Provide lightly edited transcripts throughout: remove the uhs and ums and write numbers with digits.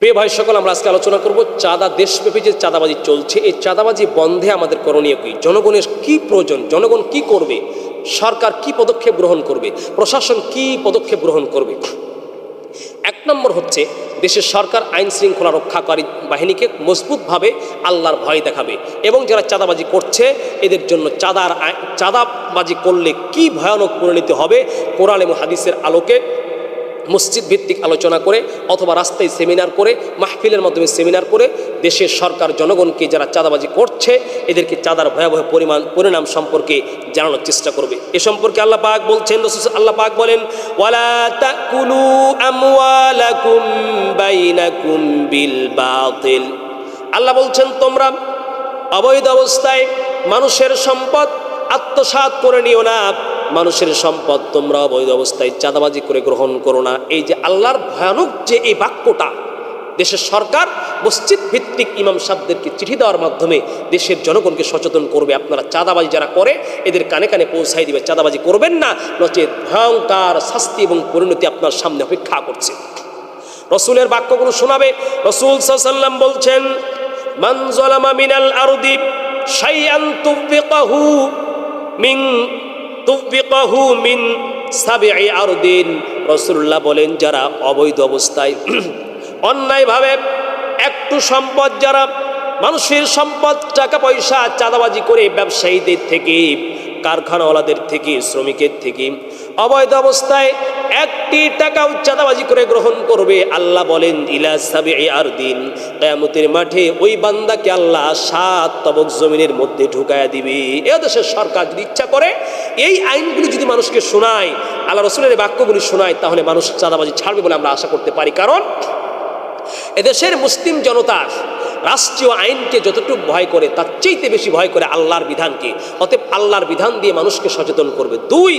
প্রিয় ভাই সকল, আমরা আজকে আলোচনা করব চাঁদা। দেশব্যাপী যে চাঁদাবাজি চলছে, এই চাঁদাবাজি বন্ধে আমাদের করণীয় কী, জনগণের কি প্রয়োজন, জনগণ কি করবে, সরকার কি পদক্ষেপ গ্রহণ করবে, প্রশাসন কি পদক্ষেপ গ্রহণ করবে। এক নম্বর হচ্ছে, দেশের সরকার আইন শৃঙ্খলা রক্ষাকারী বাহিনীকে মজবুতভাবে আল্লাহর ভয় দেখাবে এবং যারা চাঁদাবাজি করছে এদের জন্য চাঁদাবাজি করলে কি ভয়ানক পরিণতি হবে, কোরআন এবং হাদিসের আলোকে মসজিদ ভিত্তিক আলোচনা করে অথবা রাস্তায় সেমিনার করে, মাহফিলের মাধ্যমে সেমিনার করে দেশের সরকার জনগণকে যারা চাঁদাবাজি করছে এদেরকে চাঁদার ভয়াবহ পরিণাম সম্পর্কে জানানোর চেষ্টা করবে। এ সম্পর্কে আল্লাহ পাক বলছেন, আল্লাহ পাক বলেন, ওয়ালা তাকুলু আমওয়ালাকুম বাইনাকুম বিল বাতিল। আল্লাহ বলছেন, তোমরা অবৈধ অবস্থায় মানুষের সম্পদ আত্মসাৎ করে নিও না, মানুষের সম্পদ তোমরা অবৈধ অবস্থায় চাঁদাবাজি করে গ্রহণ করো না। এই যে আল্লাহর ভয়ানক যে এই বাক্যটা, দেশের সরকার মসজিদ ভিত্তিক ইমাম সাহেবদেরকে চিঠি দেওয়ার মাধ্যমে দেশের জনগণকে সচেতন করবে, আপনারা চাঁদাবাজি যারা করে এদের কানে কানে পৌঁছাই দিবে, চাঁদাবাজি করবেন না, নচেত ভয়ঙ্কর শাস্তি এবং পরিণতি আপনার সামনে অপেক্ষা করছে। রসুলের বাক্যগুলো শোনাবে। রসুল সাল্লাল্লাহু আলাইহি ওয়াসাল্লাম বলছেন, মান যালামা মিনাল আরদি শাইআন তুফিকাহু মিন সাবঈ আরদিন। রাসূলুল্লাহ বলেন, যারা অবৈধ অবস্থায় অন্যায়ভাবে একটু সম্পদ, যারা মানুষের সম্পদ টাকা পয়সা চাঁদাবাজি করে ব্যবসায়ীদের থেকে, কারখানাওয়ালাদের থেকে, শ্রমিকের থেকে অবৈধ অবস্থায় একটি টাকাও চাঁদাবাজি করে গ্রহণ করবে, আল্লাহ বলেন ইলা সাবঈ আরদিন, কিয়ামতের মাঠে ওই বান্দাকে আল্লাহ 7 তবক জমিনের মধ্যে ঢুকায়া দিবে। এ দেশের সরকার যদি ইচ্ছা করে এই আইনগুলি যদি মানুষকে শোনায়, আল্লাহ রসুলের বাক্যগুলি শোনায়, তাহলে মানুষ চাঁদাবাজি ছাড়বে বলে আমরা আশা করতে পারি। কারণ এদেশের মুসলিম জনতা রাষ্ট্রীয় আইনকে যতটুকু ভয় করে তার চাইতে বেশি ভয় করে আল্লাহর বিধানকে। অতএব আল্লাহর বিধান দিয়ে মানুষকে সচেতন করবে। 2,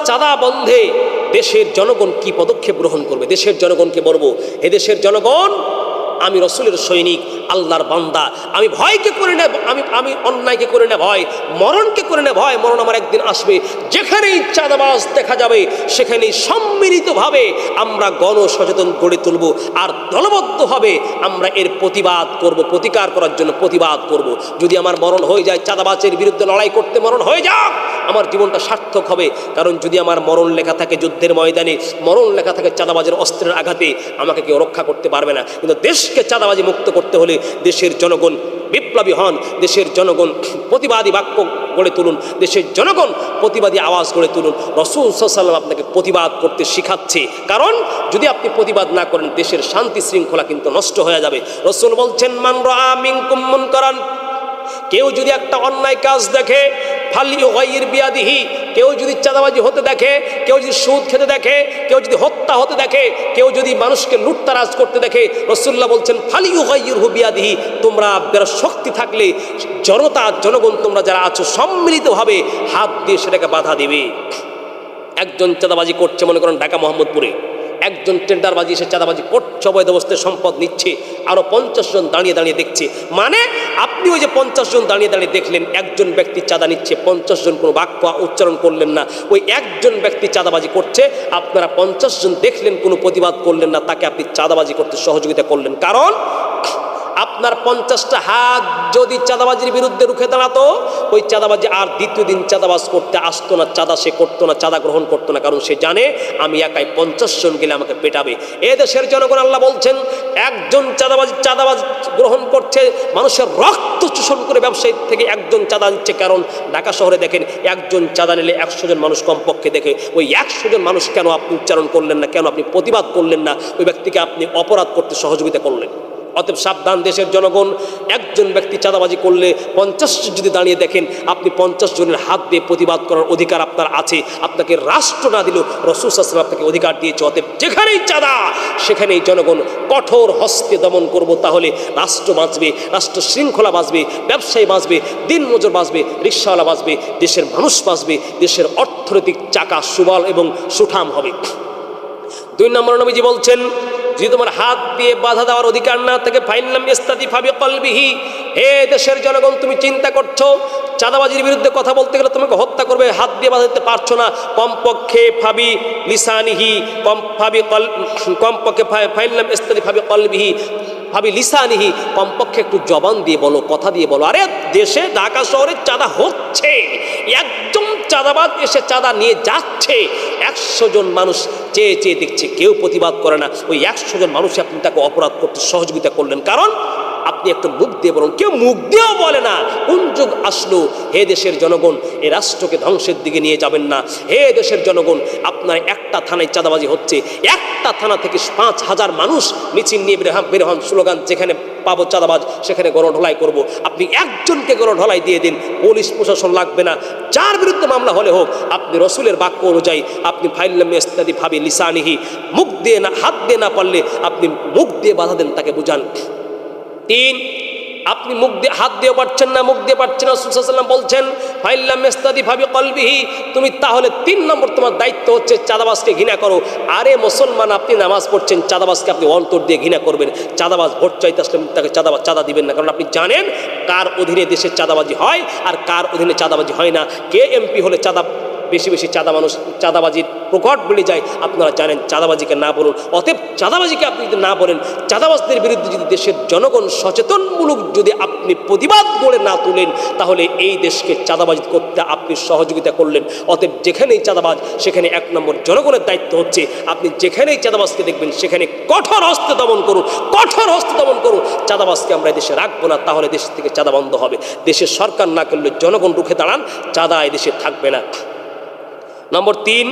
চাঁদা বন্ধে দেশের জনগণ কি পদক্ষেপ গ্রহণ করবে। দেশের জনগণকে বলবো, হে দেশের জনগণ, আমি রসুলের সৈনিক, আল্লাহর বান্দা, আমি ভয়কে করে না, আমি অন্যায়কে করে না ভয়, মরণকে করে না ভয়। মরণ আমার একদিন আসবে, যেখানেই চাঁদাবাজ দেখা যাবে সেখানেই সম্মিলিতভাবে আমরা গণসচেতন গড়ে তুলব আর দলবদ্ধভাবে আমরা এর প্রতিবাদ করব, প্রতিকার করার জন্য প্রতিবাদ করব। যদি আমার মরণ হয়ে যায়, চাঁদাবাজের বিরুদ্ধে লড়াই করতে মরণ হয়ে যাক, আমার জীবনটা সার্থক হবে। কারণ যদি আমার মরণ লেখা থাকে যুদ্ধের ময়দানে, মরণ লেখা থাকে চাঁদাবাজের অস্ত্রের আঘাতে, আমাকে কেউ রক্ষা করতে পারবে না। কিন্তু দেশকে চাঁদাবাজি মুক্ত করতে হলে দেশের জনগণ বিপ্লবী হন, দেশের জনগণ প্রতিবাদী বাক্য গড়ে তুলুন, দেশের জনগণ প্রতিবাদী আওয়াজ গড়ে তুলুন। রাসূল সাল্লাল্লাহু আলাইহি ওয়াসাল্লাম আপনাকে প্রতিবাদ করতে শিখাচ্ছে, কারণ যদি আপনি প্রতিবাদ না করেন দেশের শান্তি শৃঙ্খলা কিন্তু নষ্ট হয়ে যাবে। রাসূল বলছেন, মান রাআ মিনকুম মুনকারান, কেউ যদি একটা অন্যায় কাজ দেখে, ফালইউগাইর বিয়াদিহি, কেউ যদি চাঁদাবাজি হতে দেখে, কেউ যদি সুদ খেতে দেখে, কেউ যদি হত্যা হতে দেখে, কেউ যদি মানুষকে লুটতারাজ করতে দেখে, রাসূলুল্লাহ বলছেন ফালইউগাইরহু বিয়াদিহি, তোমরা যারা শক্তি থাকলে জনগণ তোমরা যারা আছো সম্মিলিতভাবে হাত দিয়ে সেটাকে বাধা দেবে। একজন চাঁদাবাজি করছে, মনে করেন ঢাকা মোহাম্মদপুরে, একজন টেন্ডারবাজি এসে চাঁদাবাজি করছে, অবৈধ অবস্থায় সম্পদ নিচ্ছে, আরও 50 জন দাঁড়িয়ে দাঁড়িয়ে দেখছে। মানে আপনি ওই যে 50 জন দাঁড়িয়ে দাঁড়িয়ে দেখলেন, একজন ব্যক্তি চাঁদা নিচ্ছে, 50 জন কোনো বাক্য উচ্চারণ করলেন না, ওই একজন ব্যক্তি চাঁদাবাজি করছে, আপনারা 50 জন দেখলেন, কোনো প্রতিবাদ করলেন না, তাকে আপনি চাঁদাবাজি করতে সহযোগিতা করলেন। কারণ আপনার 50টা হাত যদি চাঁদাবাজির বিরুদ্ধে রুখে দাঁড়াতো, ওই চাঁদাবাজি আর দ্বিতীয় দিন চাঁদাবাজ করতে আসতো না, চাঁদা সে করতো না, চাঁদা গ্রহণ করতো না, কারণ সে জানে আমি একাই 50 জন গেলে আমাকে পেটাবে। এ দেশের জনগণ, আল্লাহ বলছেন, একজন চাঁদাবাজ গ্রহণ করছে, মানুষের রক্ত শোষণ করে ব্যবসায়ী থেকে একজন চাঁদা নিচ্ছে। কারণ ঢাকা শহরে দেখেন, একজন চাঁদা নিলে 100 জন মানুষ কমপক্ষে দেখে। ওই 100 জন মানুষ কেন আপনি উচ্চারণ করলেন না, কেন আপনি প্রতিবাদ করলেন না, ওই ব্যক্তিকে আপনি অপরাধ করতে সহযোগিতা করলেন। অতএব সাবধান দেশের জনগণ, একজন ব্যক্তি চাঁদাবাজি করলে 50 যদি দাঁড়িয়ে দেখেন, আপনি 50 জনের হাত দিয়ে প্রতিবাদ করার অধিকার আপনার আছে। আপনাকে রাষ্ট্র না দিলেও রাসূল সাল্লাল্লাহু আলাইহি ওয়াসাল্লাম আপনাকে অধিকার দিয়েছে। অতএব যেখানেই চাঁদা সেখানেই জনগণ কঠোর হস্তে দমন করব, তাহলে রাষ্ট্র বাঁচবে, রাষ্ট্র শৃঙ্খলা বাঁচবে, ব্যবসায়ী বাঁচবে, দিনমজুর বাঁচবে, রিকশাওয়ালা বাঁচবে, দেশের মানুষ বাঁচবে, দেশের অর্থনৈতিক চাকা সুবল এবং সুঠাম হবে। 2 নম্বর নবীজি বলছেন, যদি তোমার হাত দিয়ে বাধা দেওয়ার অধিকার না থাকে ফাইনলাম ইস্তাতিফা বিকলবিহি, হে দেশের জনগণ তুমি চিন্তা করছো চাঁদাবাজির বিরুদ্ধে কথা বলতে গেলে তোমাকে হত্যা করবে, হাত দিয়ে বাধা দিতে পারছো না, কমপক্ষে ফাবি লিসানিহি কমপক্ষে ফাইনলাম ইস্তাতিফা বিকলবিহি ভাবি লিসানিহি, কমপক্ষে একটু জবান দিয়ে বলো, কথা দিয়ে বলো। আরে দেশে ঢাকা শহরে চাঁদা হচ্ছে, একজন চাঁদাবাজ এসে চাঁদা নিয়ে যাচ্ছে, 100 জন মানুষ চেয়ে চেয়ে দেখছে, কেউ প্রতিবাদ করে না। ওই 100 জন মানুষে আপনি তাকে অপরাধ করতে সহযোগিতা করলেন, কারণ আপনি একটু মুখ দিয়ে বলুন, কেউ মুখ দিয়েও বলে না। কোন যুগ আসলো? হে দেশের জনগণ, এই রাষ্ট্রকে ধ্বংসের দিকে নিয়ে যাবেন না। হে দেশের জনগণ, আপনার একটা থানায় চাঁদাবাজি হচ্ছে, একটা থানা থেকে 5000 মানুষ মিছিল নিয়ে বের হন, স্লোগান, যেখানে পাবো চাঁদাবাজ সেখানে গণঢলাই করব। আপনি একজনকে গণঢলাই দিয়ে দিন, পুলিশ প্রশাসন লাগবে না, যার বিরুদ্ধে মামলা হলে হোক। আপনি রসুলের বাক্য অনুযায়ী আপনি ফাইল্লাম ইস্তাদি ভাবি লিসানিহি, মুখ দিয়ে না, হাত দিয়ে না পারলে আপনি মুখ দিয়ে বাধা দেন, তাকে বুঝান। 3, আপনি মুখ দিয়ে, হাত দিয়ে পারছেন না, মুখ দিয়ে পারছেন না, রাসূল সাল্লাল্লাহু আলাইহি ওয়াসাল্লাম বলছেন ফাইল্লাম ইস্তাদিফা বিকলবিহি, তুমি তাহলে 3 নম্বর তোমার দায়িত্ব হচ্ছে চাঁদাবাজকে ঘৃণা করো। আরে মুসলমান, আপনি নামাজ পড়ছেন, চাঁদাবাজকে আপনি অন্তর দিয়ে ঘৃণা করবেন। চাঁদাবাজ ভোট চাইতে আসলে তাকে চাঁদা দিবেন না, কারণ আপনি জানেন কার অধীনে দেশের চাঁদাবাজি হয় আর কার অধীনে চাঁদাবাজি হয় না। কে এমপি হলে বেশি বেশি চাঁদাবাজির প্রকট বেড়ে যায়, আপনারা জানেন। চাঁদাবাজিকে না বলুন। অতএব চাঁদাবাজিকে আপনি যদি না বলেন, চাঁদাবাজদের বিরুদ্ধে যদি দেশের জনগণ সচেতনমূলক যদি আপনি প্রতিবাদ গড়ে না তোলেন, তাহলে এই দেশকে চাঁদাবাজি করতে আপনি সহযোগিতা করলেন। অতএব যেখানেই চাঁদাবাজ, সেখানে 1 নম্বর জনগণের দায়িত্ব হচ্ছে আপনি যেখানেই চাঁদাবাজকে দেখবেন সেখানে কঠোর হস্তে দমন করুন, কঠোর হস্তে দমন করুন। চাঁদাবাজকে আমরা দেশে রাখবো না, তাহলে দেশ থেকে চাঁদা বন্ধ হবে। দেশের সরকার না করলে জনগণ রুখে দাঁড়ান, চাঁদা এই দেশে থাকবে না। নম্বর 3,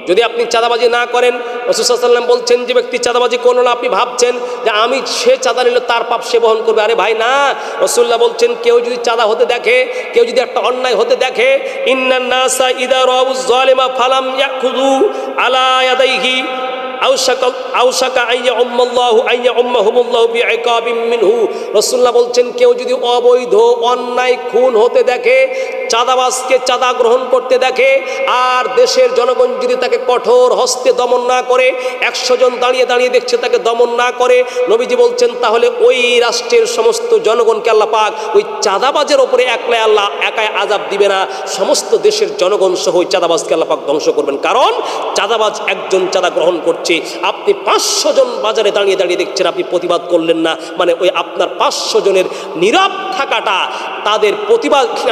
যদি আপনি চাঁদাবাজি না করেন, রাসূল সাল্লাল্লাহু আলাইহি ওয়াসাল্লাম বলছেন যে ব্যক্তি চাঁদাবাজি করলো না, আপনি ভাবছেন যে সে চাঁদা নিলে তার পাপ সে বহন করবে। আরে ভাই না, রাসূলুল্লাহ বলছেন কেউ যদি চাঁদা হতে দেখে, কেউ যদি একটা অন্যায় হতে দেখে, ইন্নান নাসা ইযা রাউয যালিমা ফালাম ইয়াখুযু আলা ইয়াদাইহি আউশাকা আইয়া উম্মাল্লাহু আইয়া উম্মাহুমুল্লাহু বিইকাবিম মিনহু। রাসূলুল্লাহ বলছেন কেউ যদি অবৈধ অন্যায় খুন হতে দেখে, চাঁদাবাজকে চাঁদা গ্রহণ করতে দেখে, আর দেশের জনগণ যদি তাকে কঠোর হস্তে দমন না করে, 100 জন দাঁড়িয়ে দাঁড়িয়ে দেখছে তাকে দমন না করে, নবীজি বলছেন তাহলে ওই রাষ্ট্রের সমস্ত জনগণকে আল্লাহ পাক ওই চাঁদাবাজের ওপরে একাই আযাব দিবে না, সমস্ত দেশের জনগণ সহ ওই চাঁদাবাজকে আল্লাহ পাক ধ্বংস করবেন। কারণ চাঁদাবাজ একজন চাঁদা গ্রহণ করছে, আপনি 500 জন বাজারে দাঁড়িয়ে দাঁড়িয়ে দেখছেন, আপনি প্রতিবাদ করলেন না, মানে ওই আপনার 500 জনের নীরব থাকাটা, তাদের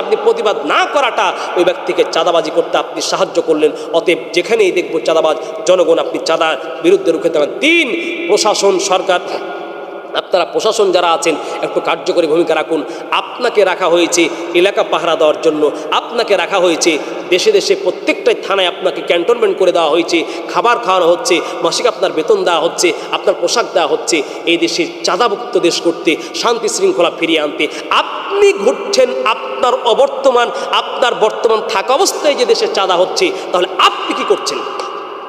আপনি প্রতিবাদ না করাটা ওই ব্যক্তিকে চাঁদাবাজি করতে আপনি সাহায্য করলেন। অতএব যেখানেই দেখব চাঁদাবাজ, জনগণ আপনি চাঁদার বিরুদ্ধে রুখে দাঁড়ান। 3, প্রশাসন, সরকার, আপনারা প্রশাসন যারা আছেন একটু কার্যকরী ভূমিকা রাখুন। আপনাকে রাখা হয়েছে এলাকা পাহারা দেওয়ার জন্য, আপনাকে রাখা হয়েছে দেশে দেশে প্রত্যেকটাই থানায় আপনাকে ক্যান্টনমেন্ট করে দেওয়া হয়েছে, খাবার খাওয়ানো হচ্ছে, মাসিক আপনার বেতন দেওয়া হচ্ছে, আপনার পোশাক দেওয়া হচ্ছে, এই দেশে চাঁদামুক্ত দেশ করতে, শান্তি শৃঙ্খলা ফিরিয়ে আনতে। আপনি ঘুরছেন আপনার বর্তমান থাকা অবস্থায় যে দেশে চাঁদা হচ্ছে, তাহলে আপনি কি করছেন?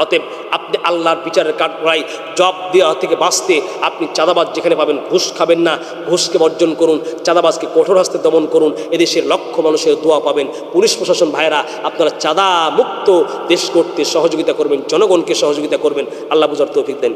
অতএব আপনি আল্লাহর বিচারের কাঠগড়ায় জব দেওয়া থেকে বাঁচতে আপনি চাঁদাবাজ যেখানে পাবেন ঘুষ খাবেন না, ঘুষকে বর্জন করুন, চাঁদাবাজকে কঠোর হস্তে দমন করুন, এদেশের লক্ষ মানুষের দোয়া পাবেন। পুলিশ প্রশাসন ভাইরা, আপনারা চাঁদা মুক্ত দেশ করতে সহযোগিতা করবেন, জনগণকে সহযোগিতা করবেন। আল্লাহ বুঝার তৌফিক দেন।